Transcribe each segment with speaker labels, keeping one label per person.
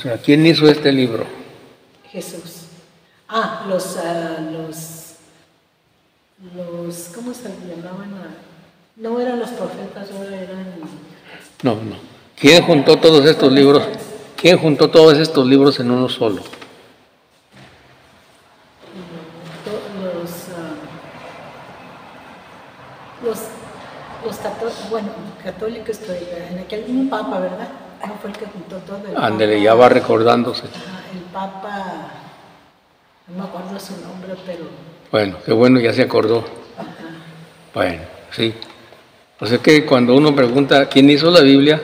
Speaker 1: sea, ¿quién hizo este libro?
Speaker 2: Jesús. ¿Cómo se llamaban? No eran los profetas, ahora eran...
Speaker 1: No. ¿Quién juntó todos estos libros? ¿Quién juntó todos estos libros en uno solo?
Speaker 2: Católicos, en aquel, un papa, ¿verdad? No fue el que juntó todo.
Speaker 1: Ándele, ya va recordándose.
Speaker 2: El papa, no me acuerdo su nombre, pero...
Speaker 1: Bueno, qué bueno, ya se acordó.
Speaker 2: Ajá.
Speaker 1: Bueno, sí. O sea que cuando uno pregunta quién hizo la Biblia,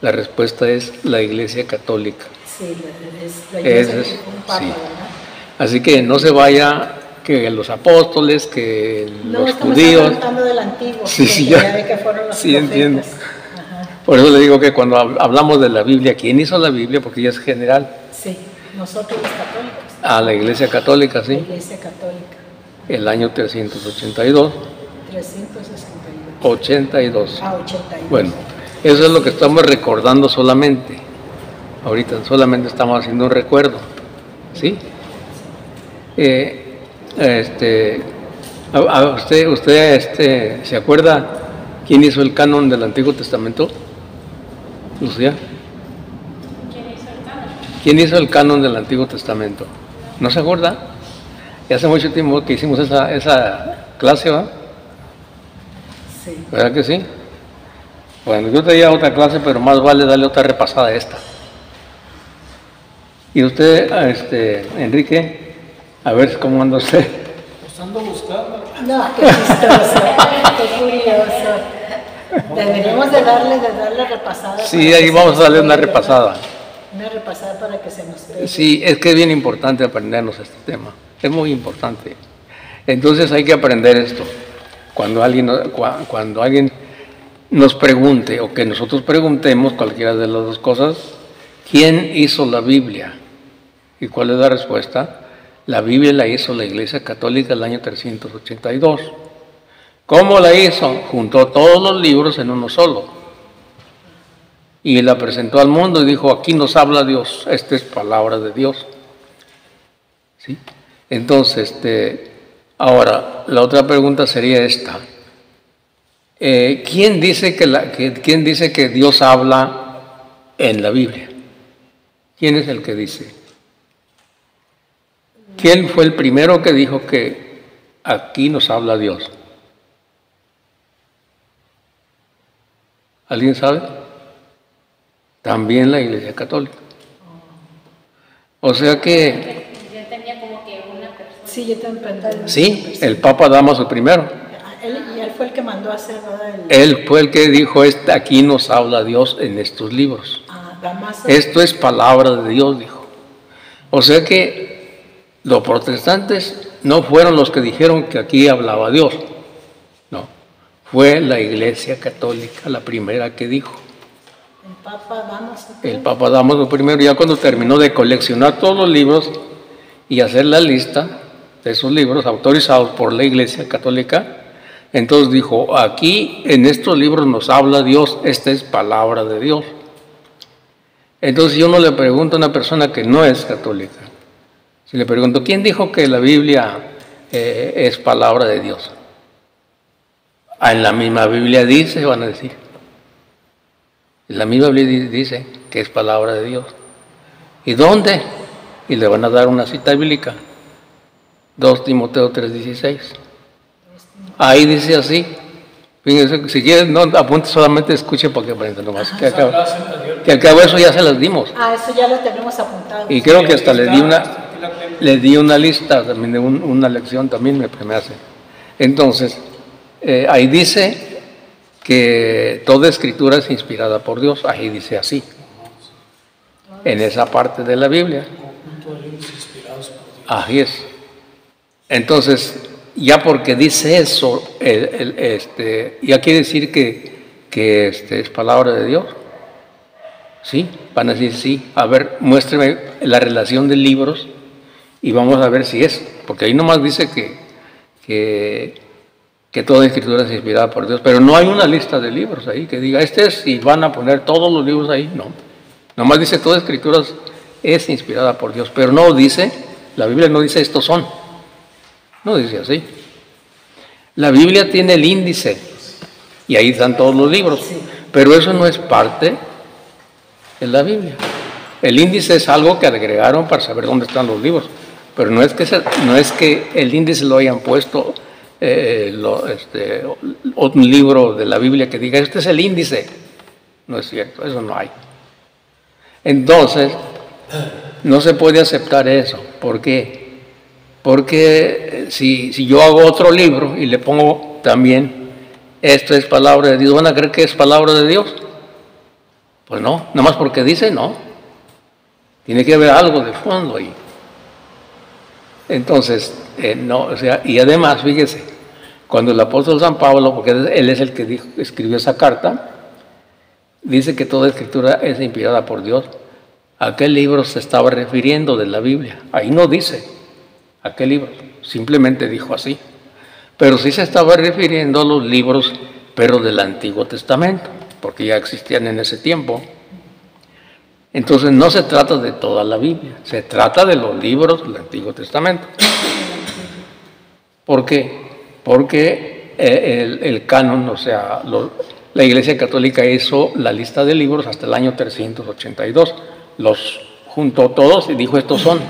Speaker 1: la respuesta es la Iglesia Católica.
Speaker 2: Sí, es la Iglesia un papa,
Speaker 1: sí.
Speaker 2: ¿verdad?
Speaker 1: Así que no se vaya que los apóstoles, que los judíos.
Speaker 2: No, del antiguo.
Speaker 1: Sí, ya.
Speaker 2: De que fueron los
Speaker 1: sí,
Speaker 2: profetas.
Speaker 1: Entiendo.
Speaker 2: Ajá.
Speaker 1: Por eso le digo que cuando hablamos de la Biblia, ¿quién hizo la Biblia? Porque ella es general.
Speaker 2: Sí, nosotros los católicos.
Speaker 1: La Iglesia Católica, sí.
Speaker 2: La Iglesia Católica.
Speaker 1: El año 382.
Speaker 2: 362.
Speaker 1: 82.
Speaker 2: 82.
Speaker 1: Bueno, eso es lo que estamos recordando solamente. Ahorita solamente estamos haciendo un recuerdo. ¿Sí? ¿Usted se acuerda quién hizo el canon del Antiguo Testamento? Lucía. ¿Quién hizo el canon del Antiguo Testamento? ¿No se acuerda? Ya hace mucho tiempo que hicimos esa clase, ¿va?
Speaker 2: Sí.
Speaker 1: ¿Verdad que sí? Bueno, yo tenía otra clase, pero más vale darle otra repasada a esta. Y usted, Enrique, a ver cómo anda usted.
Speaker 3: Pues ando buscando.
Speaker 2: No, qué chistoso, qué curioso. Deberíamos de darle repasada.
Speaker 1: Sí, ahí vamos a darle una repasada.
Speaker 2: Una repasada para que se nos pegue.
Speaker 1: Sí, es que es bien importante aprendernos este tema. Es muy importante. Entonces hay que aprender esto. Cuando alguien nos pregunte o que nosotros preguntemos cualquiera de las dos cosas, ¿quién hizo la Biblia? ¿Y cuál es la respuesta? La Biblia la hizo la Iglesia Católica el año 382. ¿Cómo la hizo? Juntó todos los libros en uno solo. Y la presentó al mundo y dijo, aquí nos habla Dios, esta es palabra de Dios. ¿Sí? Entonces, ahora, la otra pregunta sería esta. ¿Quién dice que Dios habla en la Biblia? ¿Quién es el que dice? ¿Quién fue el primero que dijo que aquí nos habla Dios? ¿Alguien sabe? También la Iglesia Católica. O sea que...
Speaker 4: Yo tenía como que una persona.
Speaker 2: Sí, yo también.
Speaker 1: Sí, el Papa Damaso primero.
Speaker 2: Él fue el que mandó a hacer, ¿verdad?
Speaker 1: Él fue el que dijo, aquí nos habla Dios en estos libros.
Speaker 2: Damaso.
Speaker 1: Esto es palabra de Dios, dijo. O sea que los protestantes no fueron los que dijeron que aquí hablaba Dios. No, fue la Iglesia Católica la primera que dijo. El Papa Damaso primero, ya cuando terminó de coleccionar todos los libros y hacer la lista de esos libros autorizados por la Iglesia Católica, entonces dijo, aquí en estos libros nos habla Dios, esta es palabra de Dios. Entonces yo no le pregunto a una persona que no es católica, si le pregunto, ¿quién dijo que la Biblia es palabra de Dios? En la misma Biblia dice, van a decir. La misma Biblia dice que es palabra de Dios. ¿Y dónde? Y le van a dar una cita bíblica. 2 Timoteo 3:16. Ahí dice así. Fíjense, si quieren, no apunte, solamente escuche para que aprendan nomás. Que al cabo eso ya se las dimos.
Speaker 2: Eso ya lo tenemos apuntado.
Speaker 1: Y creo que hasta le di una lista también de una lección también me hace. Entonces, ahí dice que toda escritura es inspirada por Dios, ahí dice así, en esa parte de la Biblia. Así es. Entonces, ya porque dice eso, ya quiere decir que es palabra de Dios. ¿Sí? Van a decir sí. A ver, muéstreme la relación de libros y vamos a ver si es, porque ahí nomás dice que toda escritura es inspirada por Dios, pero no hay una lista de libros ahí que diga, y van a poner todos los libros ahí, Nomás dice toda escritura es inspirada por Dios, pero no dice, la Biblia no dice estos son. No dice así. La Biblia tiene el índice y ahí están todos los libros, pero eso no es parte de la Biblia. El índice es algo que agregaron para saber dónde están los libros, pero no es que el índice lo hayan puesto un libro de la Biblia que diga este es el índice. No es cierto, eso no hay. Entonces, no se puede aceptar eso. ¿Por qué? Porque si yo hago otro libro y le pongo también, esto es palabra de Dios, ¿van a creer que es palabra de Dios? Pues no, nomás porque dice no. Tiene que haber algo de fondo ahí. Entonces, no, o sea, y además, fíjese, cuando el apóstol San Pablo, porque él es el que escribió esa carta, dice que toda escritura es inspirada por Dios. ¿A qué libro se estaba refiriendo de la Biblia? Ahí no dice a qué libro, simplemente dijo así. Pero sí se estaba refiriendo a los libros, pero del Antiguo Testamento, porque ya existían en ese tiempo. Entonces no se trata de toda la Biblia, se trata de los libros del Antiguo Testamento. ¿Por qué? Porque el canon, o sea, la Iglesia Católica hizo la lista de libros hasta el año 382. Los juntó todos y dijo estos son.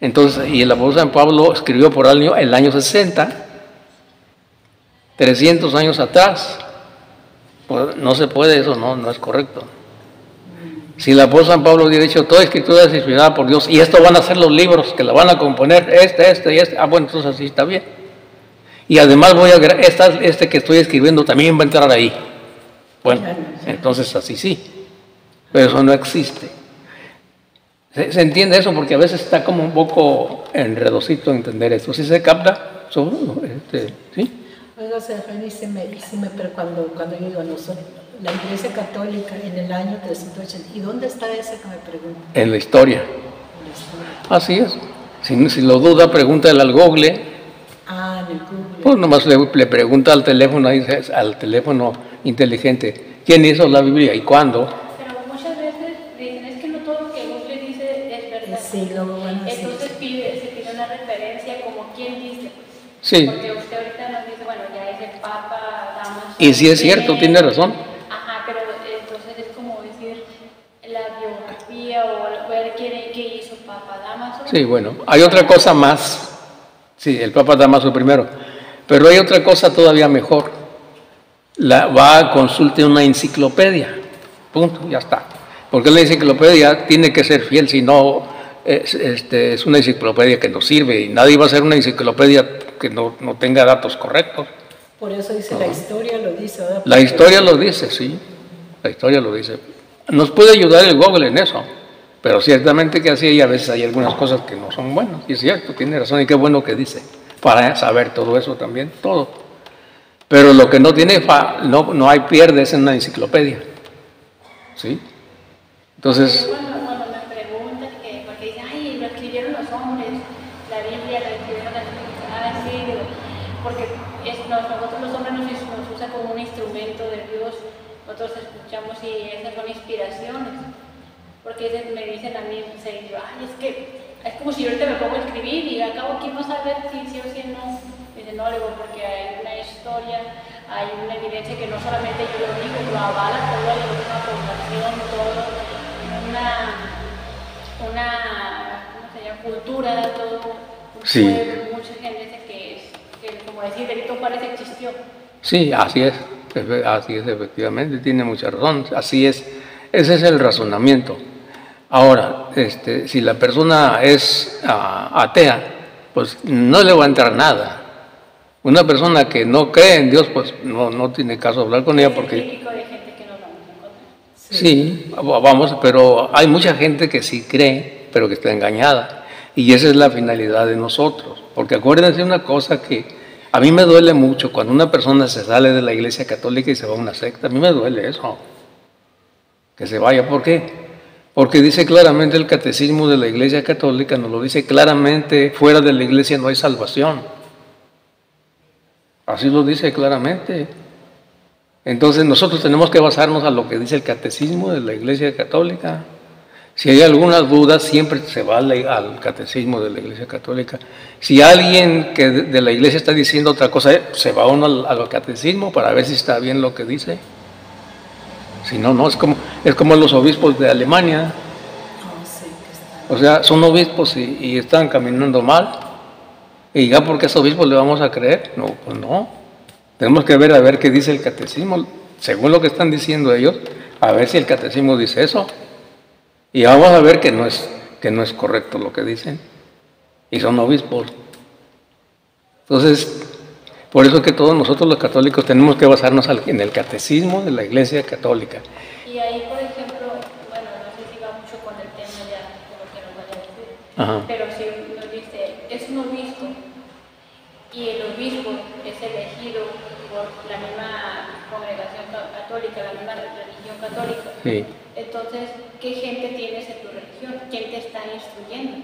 Speaker 1: Entonces, y el apóstol San Pablo escribió por el año 60, 300 años atrás. Pues no se puede, eso no es correcto. Si el apóstol San Pablo hubiera dicho toda escritura es inspirada por Dios y esto van a ser los libros que la van a componer, este y este, bueno, entonces así está bien. Y además voy a agregar, este que estoy escribiendo también va a entrar ahí. Bueno, entonces así sí. Pero eso no existe. ¿Se entiende eso? Porque a veces está como un poco enredosito entender esto. ¿Sí se capta? ¿Sí?
Speaker 2: Oiga, pero cuando yo digo, la Iglesia Católica en el año 380, ¿y dónde está ese que me pregunta?
Speaker 1: En la historia. Así es. Si lo duda, pregúntale al Google.
Speaker 2: En el Google.
Speaker 1: Pues nomás le pregunta al teléfono inteligente, ¿quién hizo la Biblia y cuándo?
Speaker 4: Pero muchas veces dicen, es que no todo lo que Google dice es verdad.
Speaker 2: Sí, luego van a decir.
Speaker 4: Entonces se pide una referencia como quién dice.
Speaker 1: Sí.
Speaker 4: Porque usted ahorita nos dice, bueno, ya es el Papa Damaso.
Speaker 1: Y sí es cierto, tiene razón.
Speaker 4: Ajá, pero entonces es como decir la biografía o ver qué hizo Papa Damaso.
Speaker 1: Sí, bueno, hay otra cosa más. Sí, el Papa Damaso primero. Pero hay otra cosa todavía mejor. Va a consultar una enciclopedia. Punto, ya está. Porque la enciclopedia tiene que ser fiel, si no es una enciclopedia que no sirve y nadie va a hacer una enciclopedia que no tenga datos correctos.
Speaker 2: Por eso dice, la historia lo dice, ¿verdad?
Speaker 1: La historia lo dice, sí. La historia lo dice. Nos puede ayudar el Google en eso. Pero ciertamente que así hay, a veces hay algunas cosas que no son buenas. Y es cierto, tiene razón. Y qué bueno que dice. Para saber todo eso también, todo. Pero lo que no tiene, no hay pierdes en una enciclopedia. ¿Sí? Entonces...
Speaker 4: Cuando me preguntan, porque dicen, ay, lo escribieron los hombres, la Biblia la escribieron las mujeres, sí, porque nosotros los hombres nos usa como un instrumento de Dios, nosotros escuchamos y esas son inspiraciones. Porque me dicen a mí, ay, es que es como si yo ahorita me pongo a escribir y acabo quién va a saber si sí o si no. Dicen, no, digo, porque hay una historia, hay una evidencia que no solamente yo lo digo, lo avala toda la misma población, toda una ¿cómo se llama? Cultura, todo un
Speaker 1: sí.
Speaker 4: pueblo, mucha gente dice que como decir, Benito Juárez existió.
Speaker 1: Sí, así es, efectivamente, tiene mucha razón, así es, ese es el razonamiento. Ahora, si la persona es atea, pues no le va a entrar nada. Una persona que no cree en Dios, pues no tiene caso hablar con ella porque...
Speaker 4: Es típico de gente que nos vamos a encontrar.
Speaker 1: Sí, vamos, pero hay mucha gente que sí cree, pero que está engañada. Y esa es la finalidad de nosotros. Porque acuérdense una cosa que a mí me duele mucho cuando una persona se sale de la Iglesia Católica y se va a una secta. A mí me duele eso. Que se vaya. ¿Por qué? Porque dice claramente el catecismo de la Iglesia Católica, nos lo dice claramente, fuera de la Iglesia no hay salvación. Así lo dice claramente. Entonces nosotros tenemos que basarnos a lo que dice el catecismo de la Iglesia Católica. Si hay alguna duda, siempre se va al catecismo de la Iglesia Católica. Si alguien que de la Iglesia está diciendo otra cosa, se va uno al catecismo para ver si está bien lo que dice. Si no, no, es como los obispos de Alemania. O sea, son obispos y están caminando mal. Y ya porque es obispo le vamos a creer. No, pues no. Tenemos que ver a ver qué dice el catecismo, según lo que están diciendo ellos, a ver si el catecismo dice eso. Y vamos a ver que no es correcto lo que dicen. Y son obispos. Entonces, por eso es que todos nosotros los católicos tenemos que basarnos en el catecismo de la Iglesia Católica.
Speaker 4: Y ahí, por ejemplo, bueno, no sé si va mucho con el tema ya, de lo que nos vaya a decir,
Speaker 1: Ajá.
Speaker 4: pero si nos dice, es un obispo, y el obispo es elegido por la misma congregación católica, la misma religión católica.
Speaker 1: Sí.
Speaker 4: Entonces, ¿qué gente tienes en tu religión? ¿Quién te está instruyendo?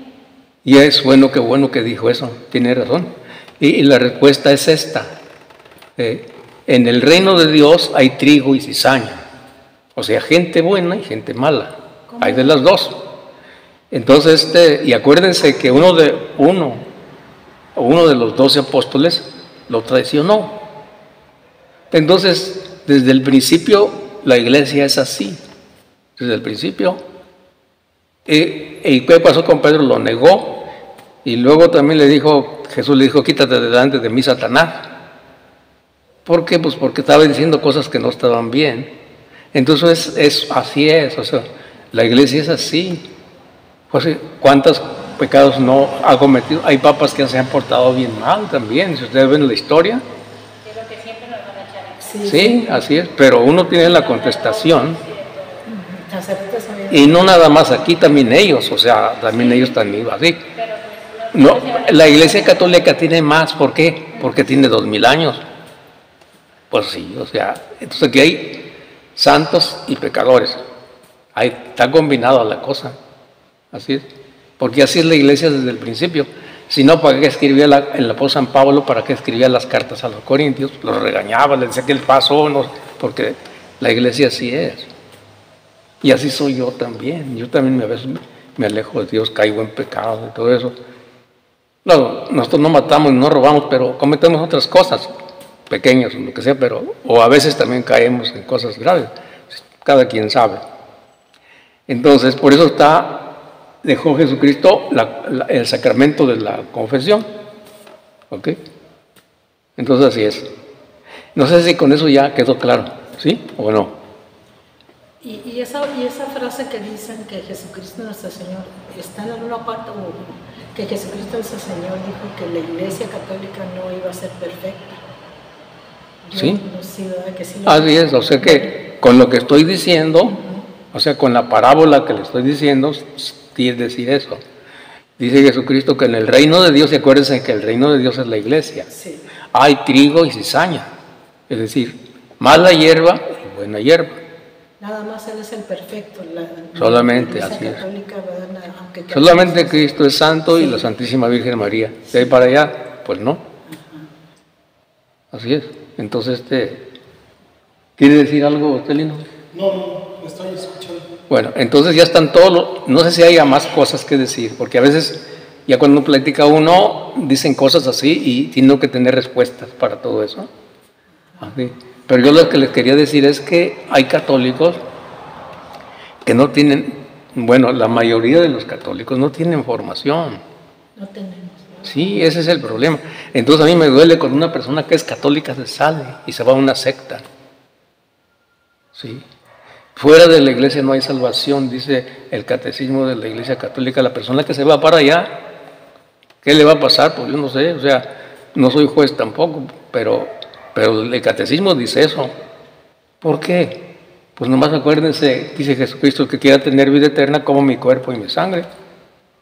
Speaker 1: Y es qué bueno que dijo eso, tiene razón. Y la respuesta es esta. En el reino de Dios hay trigo y cizaña. O sea, gente buena y gente mala. ¿Cómo? Hay de las dos. Entonces, y acuérdense que uno de los 12 apóstoles lo traicionó. Entonces, desde el principio, la iglesia es así. Desde el principio. ¿Y qué pasó con Pedro? Lo negó. Y luego también Jesús le dijo, quítate delante de mí, Satanás. ¿Por qué? Pues porque estaba diciendo cosas que no estaban bien. Entonces, así es. O sea, la iglesia es así. Pues, ¿cuántos pecados no ha cometido? Hay papas que se han portado bien mal también. Si ustedes ven la historia.
Speaker 4: Creo que siempre nos van a echar.
Speaker 1: Sí, así es. Pero uno tiene la contestación. Y no nada más aquí, también ellos. O sea, también ellos también así. No, la Iglesia Católica tiene más. ¿Por qué? Porque tiene 2000 años. Pues sí, o sea, entonces aquí hay santos y pecadores. Ahí está combinada la cosa. Así es. Porque así es la iglesia desde el principio. Si no, ¿para qué escribía el apóstol San Pablo? ¿Para qué escribía las cartas a los corintios? Los regañaba, les decía que él pasó, no, porque la iglesia así es. Y así soy yo también. Yo también a veces me alejo de Dios, caigo en pecado y todo eso. No, nosotros no matamos, no robamos, pero cometemos otras cosas, pequeñas o lo que sea, o a veces también caemos en cosas graves. Cada quien sabe. Entonces, por eso dejó Jesucristo el sacramento de la confesión. ¿Ok? Entonces así es. No sé si con eso ya quedó claro, ¿sí o no?
Speaker 2: Y esa frase que dicen que Jesucristo nuestro Señor está en alguna parte, o que Jesucristo nuestro Señor dijo que la Iglesia Católica no iba a ser perfecta.
Speaker 1: ¿Sí?
Speaker 2: No sé, que sí
Speaker 1: así es, o sea que con lo que estoy diciendo, o sea, con la parábola que le estoy diciendo, quiere decir eso. Dice Jesucristo que en el reino de Dios, y acuérdense que el reino de Dios es la iglesia,
Speaker 2: sí, hay
Speaker 1: trigo y cizaña, es decir, mala hierba y buena hierba.
Speaker 2: Nada más Él es el perfecto.
Speaker 1: Solamente, así es. Solamente Cristo es santo, sí, y la Santísima Virgen María. De ahí para allá, pues no. Así es. Entonces, ¿quiere decir algo, Estelino?
Speaker 3: No, estoy escuchando.
Speaker 1: Bueno, entonces ya están todos, no sé si haya más cosas que decir, porque a veces ya cuando uno platica dicen cosas así y tiene que tener respuestas para todo eso. Así. Pero yo lo que les quería decir es que hay católicos que no tienen, bueno, la mayoría de los católicos no tienen formación.
Speaker 2: No tenemos.
Speaker 1: Sí, ese es el problema. Entonces a mí me duele cuando una persona que es católica se sale y se va a una secta. Sí. Fuera de la iglesia no hay salvación, dice el catecismo de la Iglesia Católica. La persona que se va para allá, ¿qué le va a pasar? Pues yo no sé, o sea, no soy juez tampoco, pero el catecismo dice eso. ¿Por qué? Pues nomás acuérdense, dice Jesucristo, que quiera tener vida eterna como mi cuerpo y mi sangre.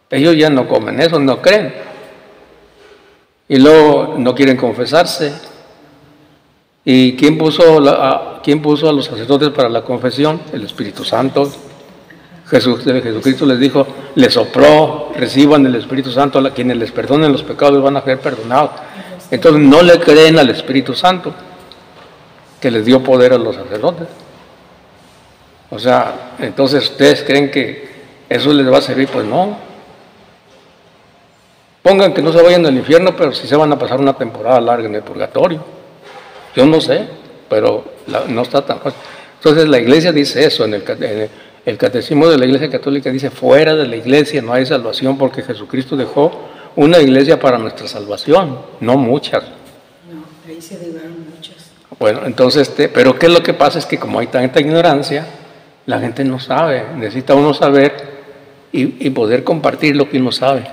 Speaker 1: Ellos ya no comen eso, no creen. Y luego no quieren confesarse. ¿Y quién puso a los sacerdotes para la confesión? El Espíritu Santo. Jesucristo les dijo, les sopló, reciban el Espíritu Santo, a quienes les perdonen los pecados van a ser perdonados. Entonces no le creen al Espíritu Santo. que les dio poder a los sacerdotes. O sea, entonces ustedes creen que eso les va a servir, pues no. Pongan que no se vayan al infierno, pero sí se van a pasar una temporada larga en el purgatorio. Yo no sé, pero no está tan fácil. Entonces la iglesia dice eso, en el catecismo de la Iglesia Católica dice, fuera de la iglesia no hay salvación porque Jesucristo dejó una iglesia para nuestra salvación, no muchas.
Speaker 2: No, ahí se derivaron muchas.
Speaker 1: Bueno, entonces, pero ¿qué es lo que pasa? Es que como hay tanta ignorancia, la gente no sabe, necesita uno saber y poder compartir lo que uno sabe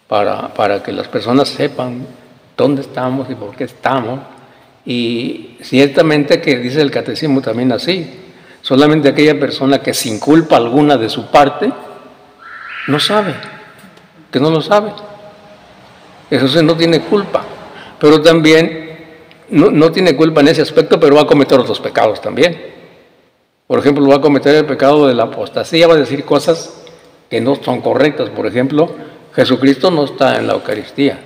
Speaker 1: para que las personas sepan dónde estamos y por qué estamos. Y ciertamente que dice el catecismo también así, solamente aquella persona que sin culpa alguna de su parte no sabe, que no lo sabe. Eso no tiene culpa, pero también no tiene culpa en ese aspecto, pero va a cometer otros pecados también. Por ejemplo, va a cometer el pecado de la apostasía, va a decir cosas que no son correctas. Por ejemplo, Jesucristo no está en la Eucaristía.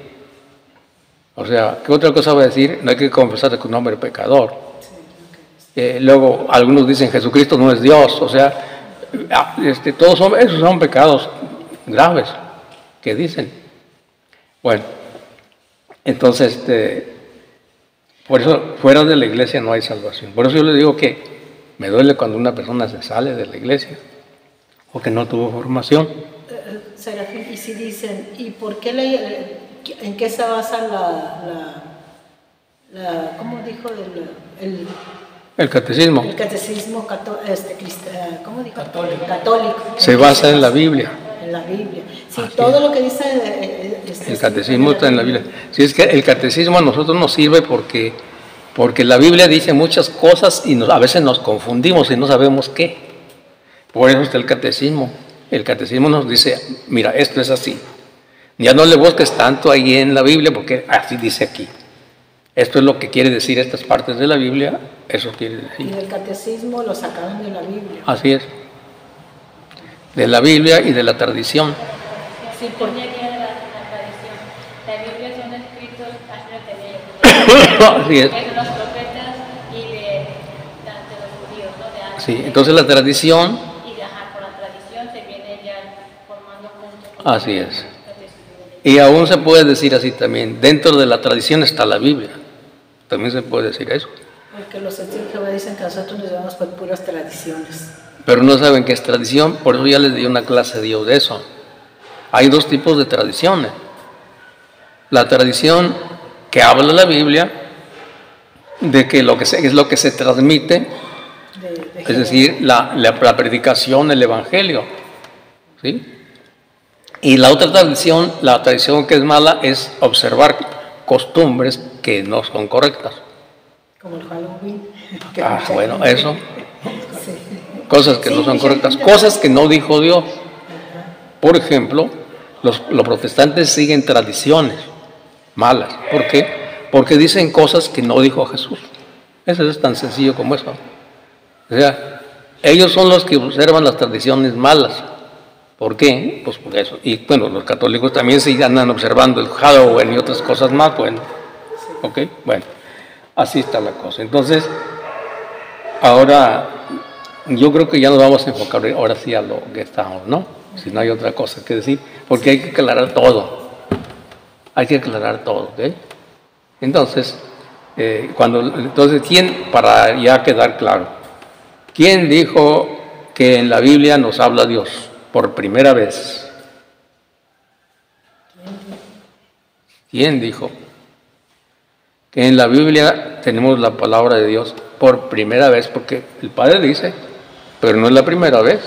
Speaker 1: O sea, ¿qué otra cosa va a decir? No hay que confesar que un hombre pecador. Luego, algunos dicen Jesucristo no es Dios. O sea, todos esos son pecados graves que dicen. Bueno, entonces, por eso, fuera de la iglesia no hay salvación. Por eso yo le digo que me duele cuando una persona se sale de la iglesia o que no tuvo formación.
Speaker 2: Serafín, y si dicen, ¿y por qué en qué se basa ¿cómo dijo?
Speaker 1: El catecismo.
Speaker 2: El catecismo ¿cómo dijo? Católico.
Speaker 1: Se basa en la Biblia.
Speaker 2: En la Biblia. Sí, todo lo que dice
Speaker 1: el catecismo está en la Biblia. Sí, es que el catecismo a nosotros nos sirve porque la Biblia dice muchas cosas y a veces nos confundimos y no sabemos qué. Por eso está el catecismo. El catecismo nos dice, mira, esto es así. Ya no le busques tanto ahí en la Biblia porque así dice aquí. Esto es lo que quiere decir estas partes de la Biblia, eso quiere decir.
Speaker 2: Y del catecismo lo sacaron de la Biblia.
Speaker 1: Así es. De la Biblia y de la tradición.
Speaker 4: Sí, porque la tradición. La Biblia son escritos
Speaker 1: así es.
Speaker 4: De los profetas y de los judíos, ¿no? De antes.
Speaker 1: Sí, entonces la tradición.
Speaker 4: Y con la tradición se viene ya formando puntos.
Speaker 1: Así es. Y aún se puede decir así también, dentro de la tradición está la Biblia. También se puede decir eso.
Speaker 2: Porque los testigos de Jehová dicen que nosotros nos llevamos por puras tradiciones.
Speaker 1: Pero no saben qué es tradición, por eso ya les di una clase de eso. Hay dos tipos de tradiciones. La tradición que habla la Biblia, de que es lo que se transmite, es decir, la predicación, el evangelio. ¿Sí? Y la otra tradición, la tradición que es mala, es observar costumbres que no son correctas.
Speaker 2: Como el Halloween.
Speaker 1: Bueno, eso. Sí. Cosas que no son correctas, cosas que no dijo Dios. Por ejemplo, los protestantes siguen tradiciones malas. ¿Por qué? Porque dicen cosas que no dijo Jesús. Eso es tan sencillo como eso. O sea, ellos son los que observan las tradiciones malas. ¿Por qué? Pues por eso. Y bueno, los católicos también se andan observando el Halloween y otras cosas más. Bueno, ¿ok? Bueno, así está la cosa. Entonces, ahora yo creo que ya nos vamos a enfocar ahora sí a lo que estamos, ¿no? Si no hay otra cosa que decir, porque hay que aclarar todo. Hay que aclarar todo, ¿ok? Entonces, ¿quién, para ya quedar claro, quién dijo que en la Biblia nos habla Dios por primera vez? ¿Quién dijo que en la Biblia tenemos la palabra de Dios por primera vez? Porque el Padre dice, pero no es la primera vez.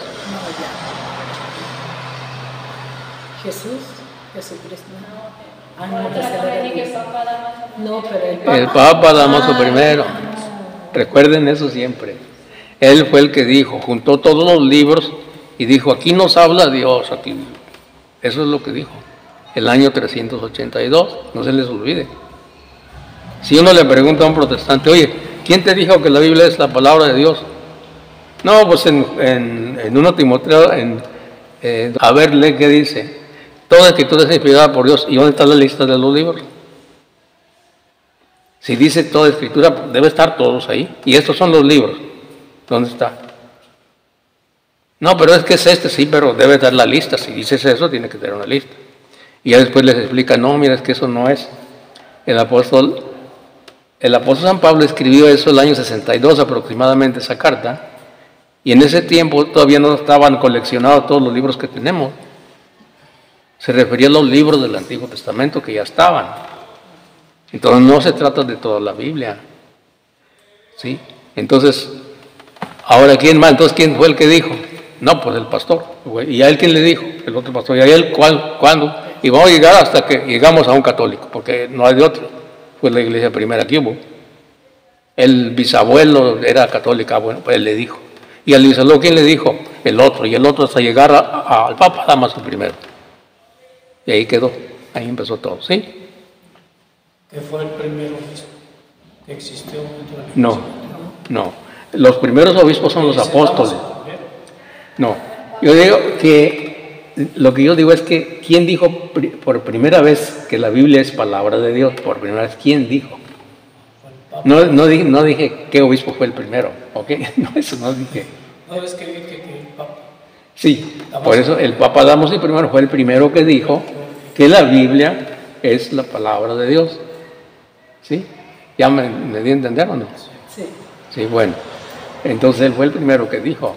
Speaker 2: Jesucristo.
Speaker 4: No,
Speaker 2: pero
Speaker 1: el Papa Damaso primero. Recuerden eso siempre. Él fue el que dijo, juntó todos los libros y dijo, aquí nos habla Dios, aquí. Eso es lo que dijo. El año 382, no se les olvide. Si uno le pregunta a un protestante, oye, ¿quién te dijo que la Biblia es la palabra de Dios? No, pues en 1 Timoteo, a ver, lee qué dice. Toda escritura es inspirada por Dios. ¿Y dónde está la lista de los libros? Si dice toda escritura, debe estar todos ahí. Y estos son los libros. ¿Dónde está? No, pero es que es este, sí, pero debe estar la lista. Si dices eso, tiene que tener una lista. Y ya después les explica, no, mira, es que eso no es. El apóstol San Pablo escribió eso el año 62 aproximadamente, esa carta. Y en ese tiempo todavía no estaban coleccionados todos los libros que tenemos. Se refería a los libros del Antiguo Testamento que ya estaban. Entonces no se trata de toda la Biblia. ¿Sí? Entonces, ahora ¿quién más? Entonces, ¿quién fue el que dijo? No, pues el pastor. ¿Y a él quién le dijo? El otro pastor. ¿Y a él cuándo? Y vamos a llegar hasta que llegamos a un católico, porque no hay de otro. Fue la iglesia primera que hubo. El bisabuelo era católica, bueno, pues él le dijo. Y al bisabuelo, ¿quién le dijo? El otro. Y el otro hasta llegar al Papa Damaso primero. Y ahí quedó. Ahí empezó todo, ¿sí?
Speaker 3: ¿Qué fue el primer obispo que existió?
Speaker 1: No. Los primeros obispos son los apóstoles. No. Yo digo que, lo que yo digo es que, ¿quién dijo por primera vez que la Biblia es palabra de Dios? Por primera vez, ¿quién dijo? No dije qué obispo fue el primero, ¿ok? No, eso no dije.
Speaker 3: No, es que el Papa.
Speaker 1: Sí, por eso el Papa Damaso I fue el primero que dijo que la Biblia es la palabra de Dios. ¿Sí? ¿Ya me di a entender o no?
Speaker 2: Sí.
Speaker 1: Sí, bueno. Entonces él fue el primero que dijo.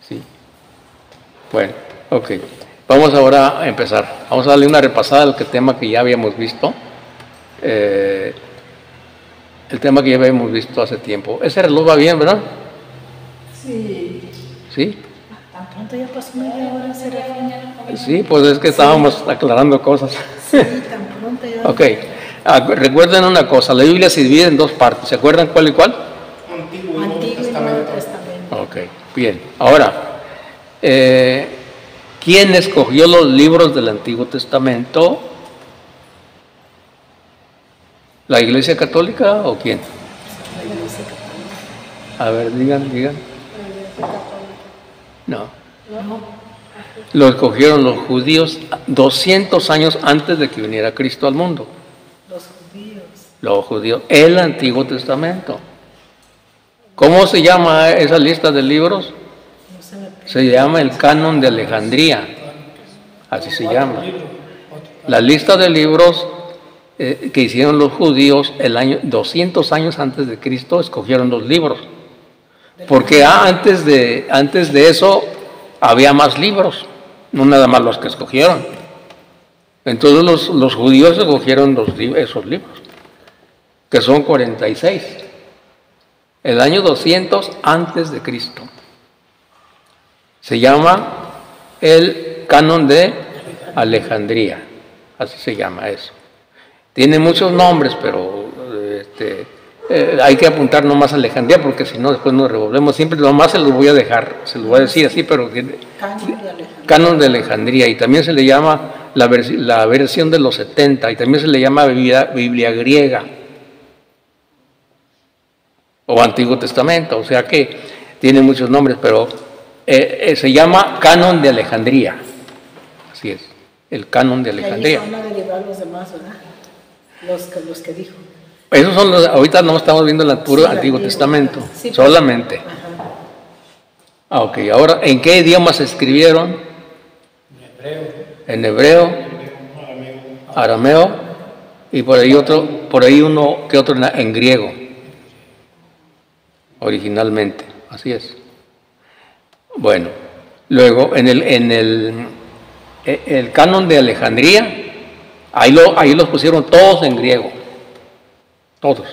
Speaker 1: Sí. Bueno, ok. Vamos ahora a empezar. Vamos a darle una repasada al tema que ya habíamos visto. El tema que ya habíamos visto hace tiempo. Ese reloj va bien, ¿verdad?
Speaker 2: Sí.
Speaker 1: ¿Sí?
Speaker 2: Tan pronto ya pasó media hora, Serafín.
Speaker 1: Sí, pues es que estábamos aclarando cosas.
Speaker 2: Sí, tan pronto ya.
Speaker 1: Ok. Recuerden una cosa, la Biblia se divide en dos partes. ¿Se acuerdan cuál y cuál?
Speaker 3: Antiguo y Nuevo
Speaker 2: Antiguo y Nuevo
Speaker 3: Testamento.
Speaker 2: Testamento.
Speaker 1: Ok, bien. Ahora, ¿quién escogió los libros del Antiguo Testamento? ¿La Iglesia Católica o quién?
Speaker 2: La Iglesia Católica.
Speaker 1: A ver, digan.
Speaker 2: La Iglesia Católica.
Speaker 1: No.
Speaker 2: No.
Speaker 1: Lo escogieron los judíos 200 años antes de que viniera Cristo al mundo.
Speaker 2: Los judíos.
Speaker 1: Los judíos, el Antiguo Testamento. ¿Cómo se llama esa lista de libros?
Speaker 2: No se me
Speaker 1: Se llama el Canon de Alejandría. Así se llama. La lista de libros que hicieron los judíos el año 200 años antes de Cristo escogieron los libros. Porque antes de eso había más libros, no nada más los que escogieron. Entonces los judíos escogieron esos libros, que son 46. El año 200 antes de Cristo. Se llama el Canon de Alejandría, así se llama eso. Tiene muchos nombres, pero hay que apuntar nomás a Alejandría, porque si no después nos revolvemos. Siempre nomás se los voy a dejar, se los voy a decir así, pero Canon de Alejandría. Y también se le llama la versión de los 70, y también se le llama Biblia griega o Antiguo Testamento, o sea que tiene muchos nombres, pero se llama Canon de Alejandría. Así es, el Canon de Alejandría.
Speaker 2: Y ahí van a derivar los demás, ¿verdad? Los que dijo.
Speaker 1: Esos son ahorita no estamos viendo el puro Antiguo Testamento,
Speaker 2: sí,
Speaker 1: solamente.
Speaker 2: Ajá.
Speaker 1: Ok, ahora, ¿en qué idioma se escribieron? En hebreo, arameo, y por ahí uno que otro en griego, originalmente, así es. Bueno, luego en el Canon de Alejandría, ahí los pusieron todos en griego. Todos.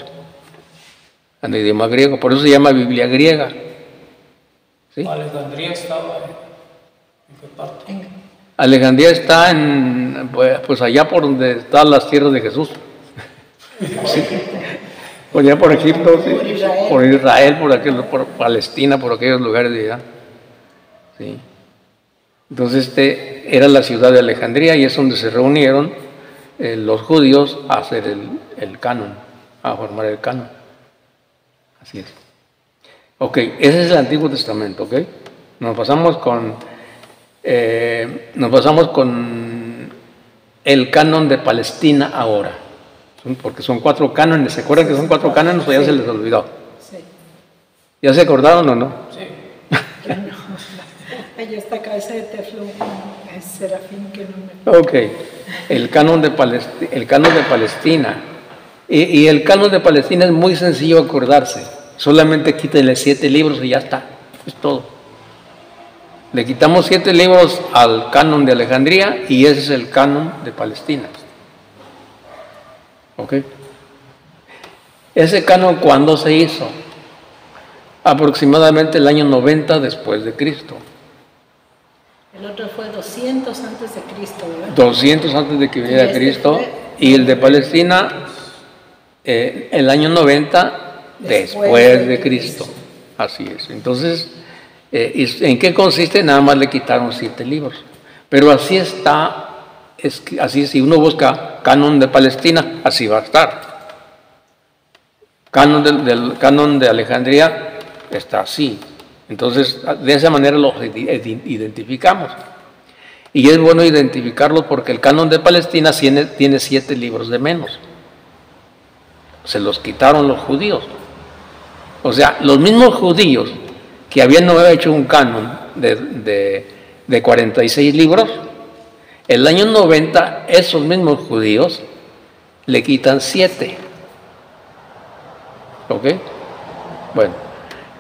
Speaker 1: En el idioma griego. Por eso se llama Biblia griega. ¿Sí?
Speaker 3: Alejandría estaba en qué parte.
Speaker 1: Alejandría está pues allá por donde están las tierras de Jesús. Sí. Por allá por Egipto, sí. Por Israel, por Palestina, por aquellos lugares de allá. Sí. Entonces era la ciudad de Alejandría y es donde se reunieron los judíos a hacer el canon. A formar el canon. Así es. Ok, ese es el Antiguo Testamento, ¿ok? Nos pasamos con el canon de Palestina ahora. Porque son 4 cánones. ¿Se acuerdan que son 4 cánones o ya se les olvidó?
Speaker 2: Sí.
Speaker 1: ¿Ya se acordaron o no?
Speaker 3: Sí.
Speaker 2: Ahí está cabeza de teflón, es Serafín que no me...
Speaker 1: Ok, el canon de Palestina. Y el canon de Palestina es muy sencillo acordarse. Solamente quítenle 7 libros y ya está. Es todo. Le quitamos 7 libros al canon de Alejandría y ese es el canon de Palestina. ¿Ok? Ese canon, ¿cuándo se hizo? Aproximadamente el año 90 después de Cristo.
Speaker 2: El otro fue 200 antes de Cristo, ¿verdad?
Speaker 1: 200 antes de que viniera Cristo. Y el de Palestina, el año 90 después de Cristo. Así es. Entonces, ¿en qué consiste? Nada más le quitaron 7 libros. Pero así está, así si uno busca canon de Palestina, así va a estar. Del canon de Alejandría está así. Entonces, de esa manera los identificamos. Y es bueno identificarlos porque el canon de Palestina tiene 7 libros de menos. Se los quitaron los judíos. O sea, los mismos judíos que habían hecho un canon de 46 libros, el año 90, esos mismos judíos le quitan 7. ¿Ok? Bueno.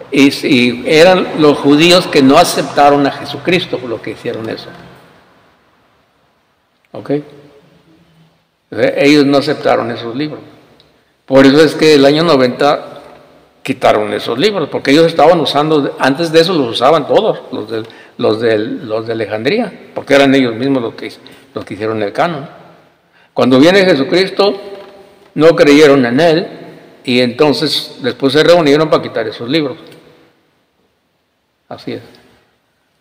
Speaker 1: Y eran los judíos que no aceptaron a Jesucristo por lo que hicieron eso. ¿Ok? Ellos no aceptaron esos libros. Por eso es que el año 90 quitaron esos libros, porque ellos estaban usando, antes de eso los usaban todos, los de Alejandría, porque eran ellos mismos los que hicieron el canon. Cuando viene Jesucristo, no creyeron en él, y entonces después se reunieron para quitar esos libros. Así es.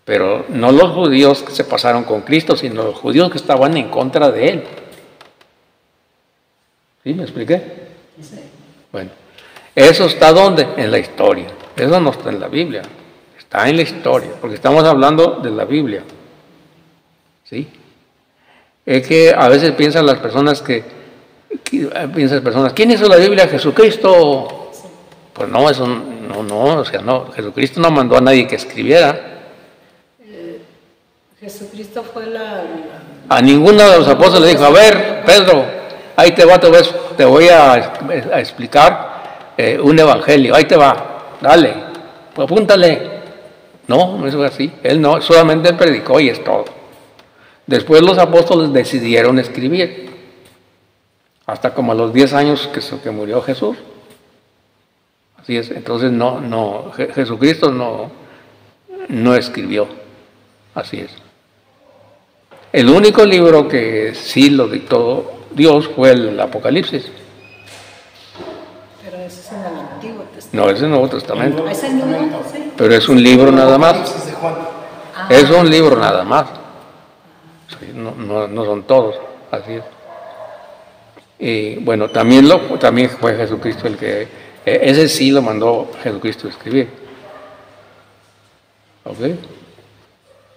Speaker 1: Pero no los judíos que se pasaron con Cristo, sino los judíos que estaban en contra de él. ¿Sí me expliqué?
Speaker 2: Sí.
Speaker 1: Bueno, eso está ¿dónde? En la historia. Eso no está en la Biblia. Está en la historia, porque estamos hablando de la Biblia. ¿Sí? Es que a veces piensan las personas ¿quién hizo la Biblia? Jesucristo. Pues no, eso no, o sea, no, Jesucristo no mandó a nadie que escribiera.
Speaker 2: Jesucristo fue
Speaker 1: A ninguno de los apóstoles le dijo, a ver, Pedro, ahí te va, te voy a explicar un evangelio, ahí te va, dale, pues apúntale. No es así, él no, solamente predicó y es todo. Después los apóstoles decidieron escribir, hasta como a los 10 años que murió Jesús. Así es, entonces Jesucristo no escribió, así es. El único libro que sí lo dictó Dios fue el Apocalipsis.
Speaker 2: Pero ese es en el Antiguo Testamento.
Speaker 1: No, es el Nuevo Testamento.
Speaker 2: ¿Es el Nuevo? Sí.
Speaker 1: Pero es un libro nada más.
Speaker 3: Apocalipsis de Juan.
Speaker 1: Es un libro nada más. Sí, no son todos, así es. Y bueno, también fue Jesucristo el que, ese sí lo mandó Jesucristo a escribir. ¿Ok?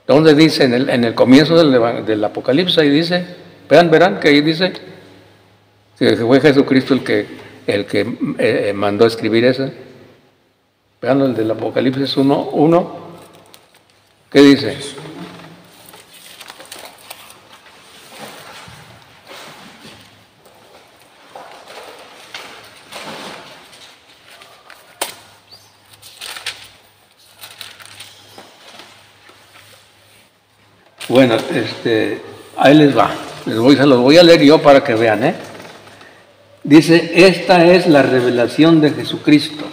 Speaker 1: ¿Dónde dice? En el comienzo del Apocalipsis, ahí dice, verán que ahí dice que fue Jesucristo el que mandó a escribir ese. Vean el del Apocalipsis 1:1. ¿Qué dice? Bueno, ahí les va. Se los voy a leer yo para que vean, Dice, esta es la revelación de Jesucristo.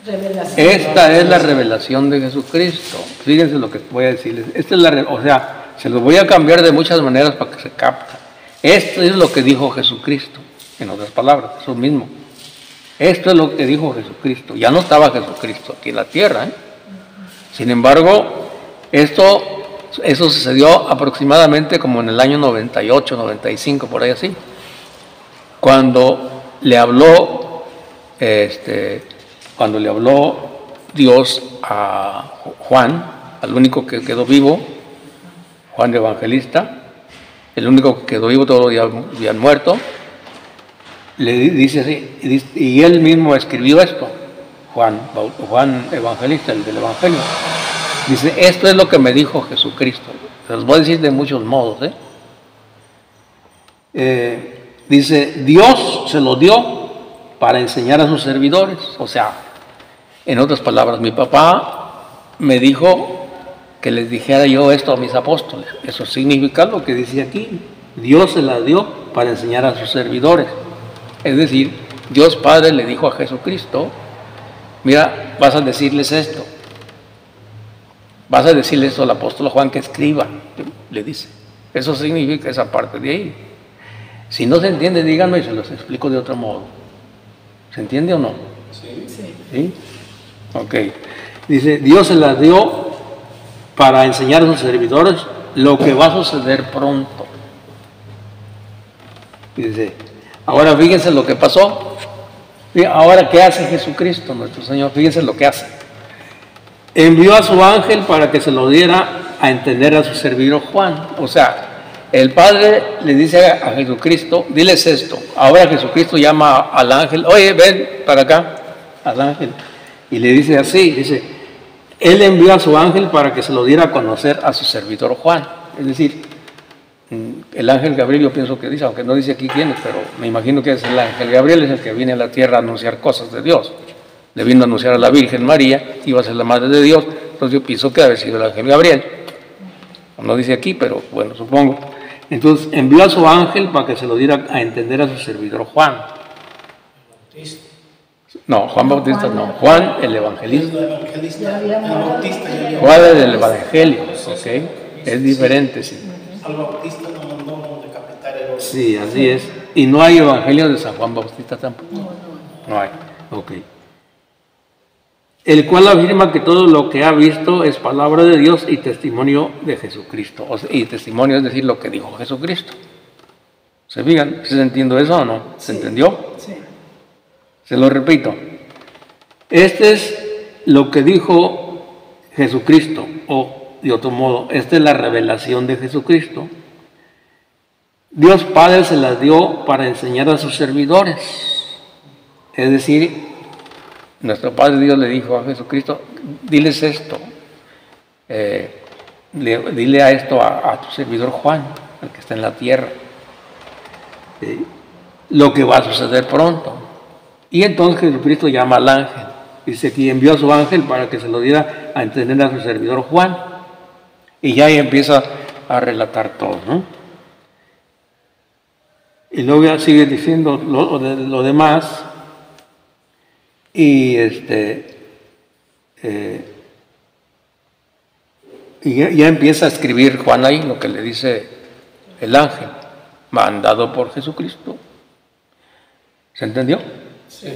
Speaker 2: Revelación.
Speaker 1: Esta es la revelación de Jesucristo. Fíjense lo que voy a decirles. Se los voy a cambiar de muchas maneras para que se capte. Esto es lo que dijo Jesucristo. En otras palabras, eso mismo. Esto es lo que dijo Jesucristo. Ya no estaba Jesucristo aquí en la tierra, Sin embargo, eso sucedió aproximadamente como en el año 98, 95, por ahí así. Cuando le habló Dios a Juan, al único que quedó vivo, Juan de Evangelista, el único que quedó vivo, todos ya habían muerto, dice así, y él mismo escribió esto, Juan Evangelista, el del Evangelio. Dice, esto es lo que me dijo Jesucristo. Se los voy a decir de muchos modos. Dice, Dios se lo dio para enseñar a sus servidores. O sea, en otras palabras, mi papá me dijo que les dijera yo esto a mis apóstoles. Eso significa lo que dice aquí. Dios se la dio para enseñar a sus servidores. Es decir, Dios Padre le dijo a Jesucristo, mira, vas a decirles esto. Vas a decirle esto al apóstol Juan que escriba, le dice. Eso significa esa parte de ahí. Si no se entiende, díganme y se los explico de otro modo. ¿Se entiende o no? Sí. Ok. Dice, Dios se la dio para enseñar a sus servidores lo que va a suceder pronto. Dice, ahora fíjense lo que pasó. Ahora, ¿qué hace Jesucristo, nuestro Señor? Fíjense lo que hace. Envió a su ángel para que se lo diera a entender a su servidor Juan. O sea, el Padre le dice a Jesucristo, diles esto. Ahora Jesucristo llama al ángel, oye, ven para acá, al ángel. Y le dice así, dice, él envió a su ángel para que se lo diera a conocer a su servidor Juan. Es decir, el ángel Gabriel, yo pienso que dice, aunque no dice aquí quién es, pero me imagino que es el ángel Gabriel, es el que viene a la tierra a anunciar cosas de Dios. Le vino a anunciar a la Virgen María, que iba a ser la madre de Dios, entonces yo pienso que debe haber sido el ángel Gabriel. No dice aquí, pero bueno, supongo. Entonces envió a su ángel para que se lo diera a entender a su servidor Juan. No, Juan Bautista no, Juan el evangelista. Juan el evangelio, ok, es diferente, sí.
Speaker 3: Al Bautista lo mandó decapitar Herodes.
Speaker 1: Sí, así es. Y no hay evangelio de San Juan Bautista tampoco. No hay, ok. El cual afirma que todo lo que ha visto es palabra de Dios y testimonio de Jesucristo. Y testimonio es decir lo que dijo Jesucristo. ¿Se fijan? ¿Se entiende eso o no? ¿Se entendió?
Speaker 2: Sí.
Speaker 1: Se lo repito. Este es lo que dijo Jesucristo, o de otro modo, esta es la revelación de Jesucristo. Dios Padre se las dio para enseñar a sus servidores. Es decir, nuestro Padre Dios le dijo a Jesucristo, diles esto, dile a esto a tu servidor Juan, el que está en la tierra, lo que va a suceder pronto. Y entonces Jesucristo llama al ángel, dice que envió a su ángel para que se lo diera a entender a su servidor Juan, y ya ahí empieza a relatar todo, ¿no? Y luego ya sigue diciendo lo demás. Y ya empieza a escribir Juan ahí lo que le dice el ángel, mandado por Jesucristo. ¿Se entendió?
Speaker 3: Sí.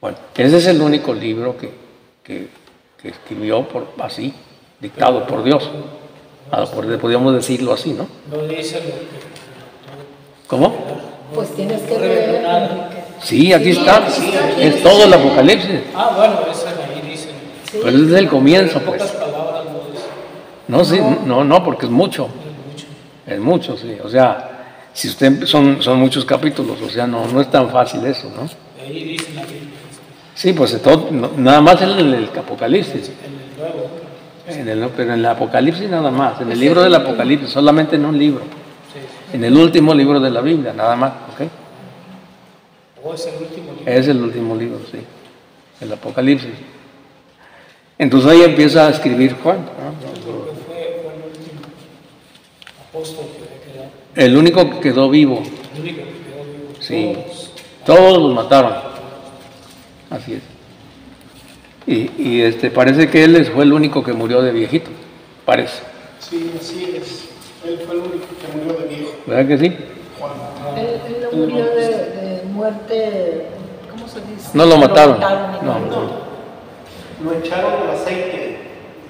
Speaker 1: Bueno, ese es el único libro que escribió así, dictado por Dios. Podríamos decirlo así, ¿no?
Speaker 3: No dice lo que...
Speaker 1: ¿Cómo?
Speaker 2: Pues tienes que leer, Enrique.
Speaker 1: Sí, aquí está. Es todo el Apocalipsis.
Speaker 3: Ah, bueno, ese ahí dice.
Speaker 2: Sí.
Speaker 1: Pero es desde el comienzo,
Speaker 3: En
Speaker 1: pues.
Speaker 3: pocas palabras no dice.
Speaker 1: No, sí, no, porque es mucho. Es mucho, sí. O sea, si usted son muchos capítulos, o sea, no es tan fácil eso, ¿no?
Speaker 3: Ahí dice la Biblia.
Speaker 1: Sí, pues nada más en el Apocalipsis.
Speaker 3: En el Nuevo.
Speaker 1: Pero en el Apocalipsis nada más. En el libro del Apocalipsis, solamente en un libro.
Speaker 3: Sí.
Speaker 1: En el último libro de la Biblia, nada más, ¿ok?
Speaker 3: ¿O es el último libro?
Speaker 1: Es el último libro, sí. El Apocalipsis. Entonces ahí empieza a escribir Juan, ¿no?
Speaker 3: Yo creo que fue el último apóstol que quedó.
Speaker 1: El único que quedó vivo.
Speaker 3: El único que quedó vivo.
Speaker 1: Sí. Todos los mataron. Así es. Y parece que él fue el único que murió de viejito. Parece.
Speaker 5: Sí, así es. Él fue el único que murió de viejo.
Speaker 1: ¿Verdad que sí?
Speaker 5: Juan.
Speaker 2: Él no murió de muerte, ¿cómo se dice?
Speaker 1: No lo mataron.
Speaker 2: y
Speaker 1: No.
Speaker 5: Lo echaron el aceite.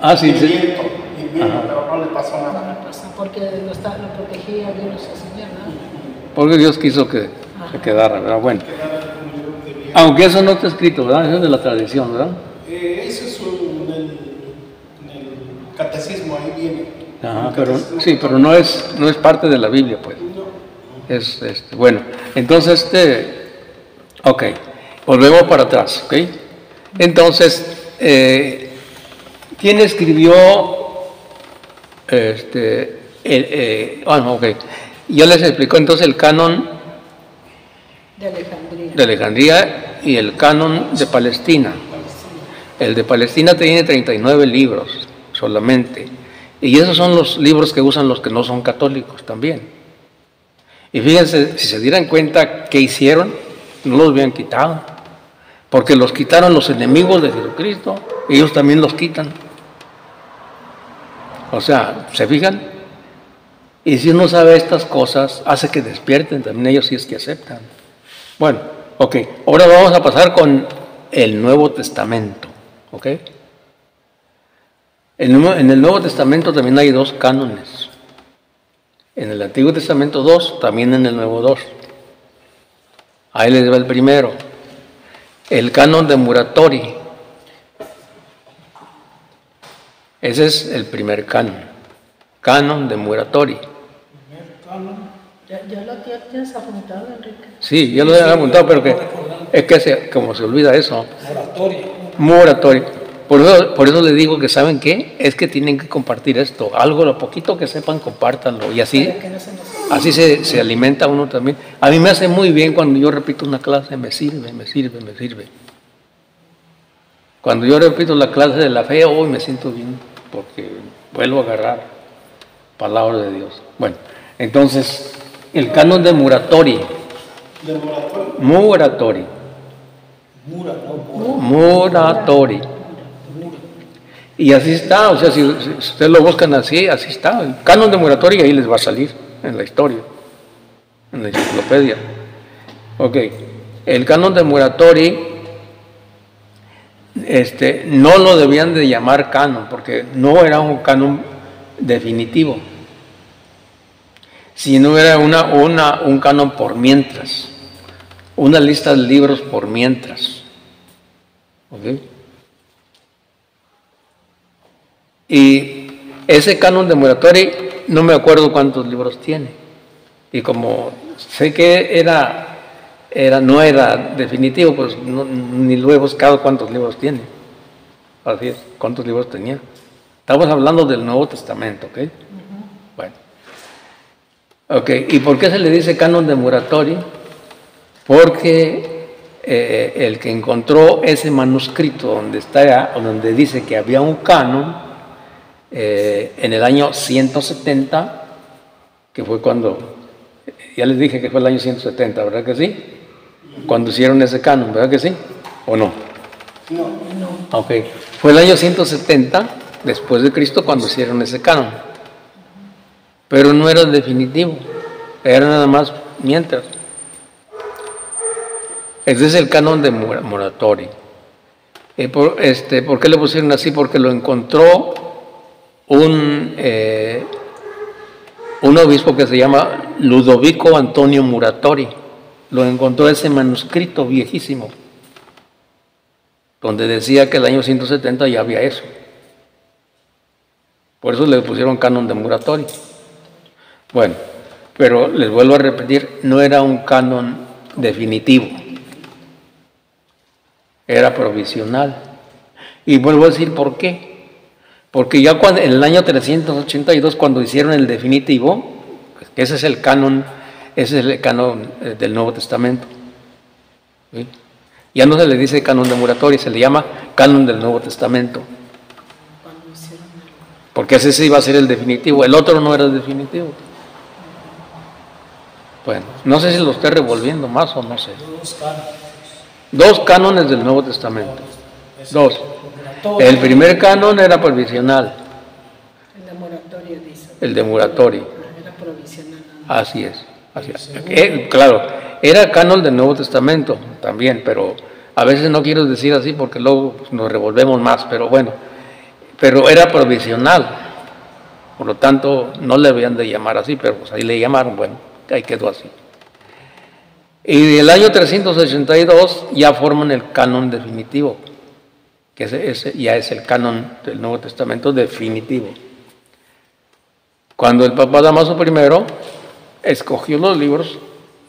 Speaker 1: Ah, sí,
Speaker 5: y
Speaker 1: sí.
Speaker 5: viento,
Speaker 1: Ajá.
Speaker 5: pero no le pasó
Speaker 2: No
Speaker 5: nada.
Speaker 2: le pasó porque lo protegía Dios, Señor, ¿no?
Speaker 1: Porque Dios quiso que se quedara, ¿verdad? Bueno.
Speaker 5: Murió de viejo.
Speaker 1: Aunque eso no está escrito, ¿verdad? Eso es de la tradición, ¿verdad?
Speaker 5: Eso es en el catecismo, ahí viene.
Speaker 1: Ajá, pero no es parte de la Biblia, pues.
Speaker 5: No.
Speaker 1: Bueno, entonces, ok, volvemos para atrás, ok. Entonces, ¿quién escribió ok. Ya les explico entonces el canon de Alejandría y el canon de Palestina. El de Palestina tiene 39 libros solamente. Y esos son los libros que usan los que no son católicos también. Y fíjense, si se dieran cuenta qué hicieron, no los habían quitado. Porque los quitaron los enemigos de Jesucristo, y ellos también los quitan. O sea, ¿se fijan? Y si uno sabe estas cosas, hace que despierten también ellos si es que aceptan. Bueno, ok, ahora vamos a pasar con el Nuevo Testamento, ok. En el Nuevo Testamento también hay 2 cánones. En el Antiguo Testamento 2, también en el Nuevo 2. Ahí les va el primero. El canon de Muratori. Ese es el primer canon. Canon de Muratori.
Speaker 2: ¿Ya lo tienes apuntado, Enrique?
Speaker 1: Sí, ya lo he apuntado, pero como se olvida eso. Muratori. Por eso les digo que ¿saben qué? Es que tienen que compartir esto. Algo, lo poquito que sepan, compártanlo. Y así se alimenta uno también. A mí me hace muy bien cuando yo repito una clase, me sirve. Cuando yo repito la clase de la fe, hoy me siento bien, porque vuelvo a agarrar palabra de Dios. Bueno, entonces, el canon de Muratori. Muratori. Y así está, o sea, si ustedes lo buscan así está. El canon de Muratori ahí les va a salir en la historia, en la enciclopedia. Ok, el canon de Muratori, no lo debían de llamar canon, porque no era un canon definitivo, sino era un canon por mientras, una lista de libros por mientras. ¿Ok? Y ese canon de Muratori, no me acuerdo cuántos libros tiene. Y como sé que no era definitivo, pues ni lo he buscado cuántos libros tiene. Así es, cuántos libros tenía. Estamos hablando del Nuevo Testamento, ¿ok? Bueno. Ok, ¿y por qué se le dice canon de Muratori? Porque el que encontró ese manuscrito donde dice que había un canon, en el año 170, que fue cuando, ya les dije que fue el año 170, ¿verdad que sí? Cuando hicieron ese canon, ¿verdad que sí? ¿O no?
Speaker 5: No.
Speaker 1: Ok, fue el año 170 después de Cristo cuando hicieron ese canon, pero no era definitivo, era nada más mientras. Ese es el canon de Muratori. ¿Por qué le pusieron así? Porque lo encontró un obispo que se llama Ludovico Antonio Muratori. Lo encontró ese manuscrito viejísimo, donde decía que el año 170 ya había eso. Por eso le pusieron canon de Muratori. Bueno, pero les vuelvo a repetir, no era un canon definitivo, era provisional. Y vuelvo a decir por qué. Porque ya en el año 382, cuando hicieron el definitivo, ese es el canon del Nuevo Testamento. ¿Sí? Ya no se le dice canon de Muratori, se le llama canon del Nuevo Testamento. Porque ese sí iba a ser el definitivo, el otro no era el definitivo. Bueno, no sé si lo estoy revolviendo más o no sé. 2 cánones del Nuevo Testamento. 2. El primer canon era provisional.
Speaker 2: El de Muratori dice.
Speaker 1: El de Muratori.
Speaker 2: Era provisional.
Speaker 1: Así es. Claro, era canon del Nuevo Testamento también, pero a veces no quiero decir así porque luego nos revolvemos más, pero bueno. Pero era provisional. Por lo tanto, no le habían de llamar así, pero pues ahí le llamaron, bueno, ahí quedó así. Y el año 382 ya forman el canon definitivo, que ese ya es el canon del Nuevo Testamento definitivo. Cuando el Papa Dámaso I escogió los libros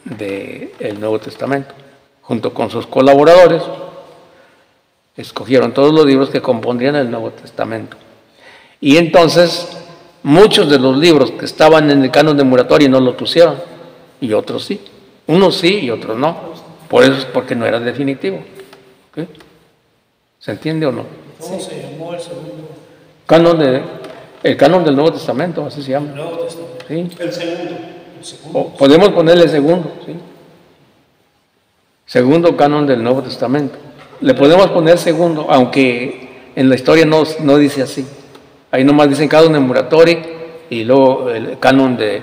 Speaker 1: del Nuevo Testamento, junto con sus colaboradores, escogieron todos los libros que compondrían el Nuevo Testamento. Y entonces, muchos de los libros que estaban en el canon de Muratori no lo pusieron, y otros sí. Unos sí y otros no. Por eso es porque no era definitivo. ¿Okay? ¿Se entiende o no?
Speaker 3: ¿Cómo se llamó el segundo?
Speaker 1: El canon del Nuevo Testamento, así se llama.
Speaker 3: El Nuevo Testamento.
Speaker 1: ¿Sí?
Speaker 5: El segundo.
Speaker 3: El segundo.
Speaker 1: O podemos ponerle segundo, ¿sí? Segundo canon del Nuevo Testamento. Le podemos poner segundo, aunque en la historia no dice así. Ahí nomás dicen canon de Muratori y luego el canon de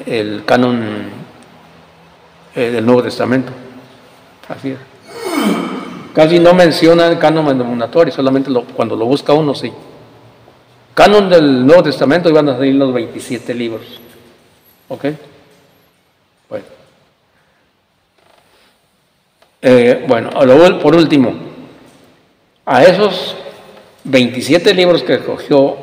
Speaker 1: el canon del Nuevo Testamento. Así es. Casi no menciona el canon de Muratori, solamente cuando lo busca uno, sí. Canon del Nuevo Testamento iban a salir los 27 libros. ¿Ok? Bueno. Bueno, por último, a esos 27 libros que escogió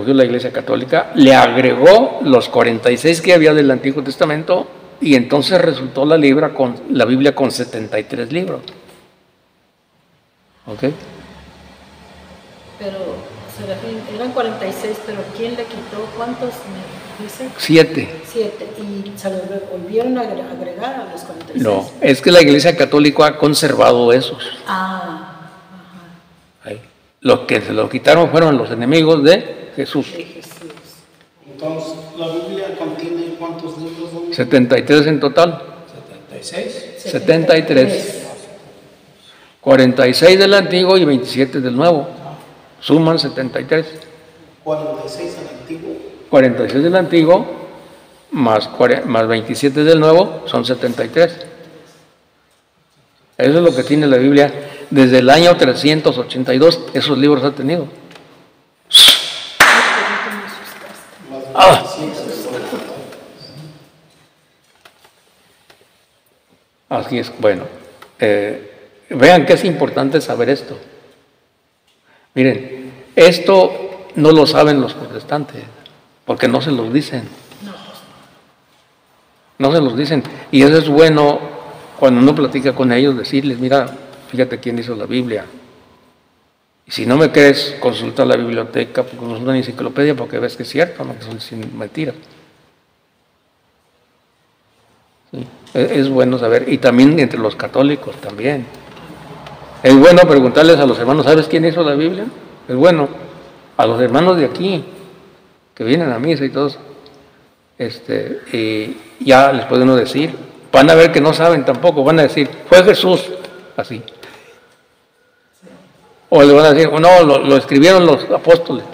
Speaker 1: la Iglesia Católica, le agregó los 46 que había del Antiguo Testamento, y entonces resultó la Biblia con 73 libros. ¿Ok?
Speaker 2: Pero, Serafín, eran 46, pero ¿quién le quitó? ¿Cuántos me dice?
Speaker 1: 7.
Speaker 2: 7. ¿Y se los volvieron a agregar a los 46?
Speaker 1: No, es que la Iglesia Católica ha conservado esos.
Speaker 2: Ah, ajá.
Speaker 1: Ahí. Los que se los quitaron fueron los enemigos de Jesús.
Speaker 2: De Jesús.
Speaker 5: Entonces, ¿la Biblia contiene cuántos libros? ¿No?
Speaker 1: 73 en total.
Speaker 3: 76.
Speaker 1: 73. 46 del Antiguo y 27 del Nuevo. Suman 73.
Speaker 5: 46 al antiguo.
Speaker 1: 46 del Antiguo más 27 del Nuevo son 73. Eso es lo que tiene la Biblia. Desde el año 382 esos libros ha tenido. Así es, bueno. Vean que es importante saber esto. Miren, esto no lo saben los protestantes, porque no se los dicen. No se los dicen. Y eso es bueno cuando uno platica con ellos, decirles, mira, fíjate quién hizo la Biblia. Y si no me crees, consulta la biblioteca, consulta una enciclopedia, porque ves que es cierto, no que son sin mentiras. Sí, es bueno saber. Y también entre los católicos también. Es bueno preguntarles a los hermanos, ¿sabes quién hizo la Biblia? Es bueno. A los hermanos de aquí, que vienen a misa y todos, ya les puede uno decir. Van a ver que no saben tampoco, van a decir, fue Jesús, así. O le van a decir, no, lo escribieron los apóstoles.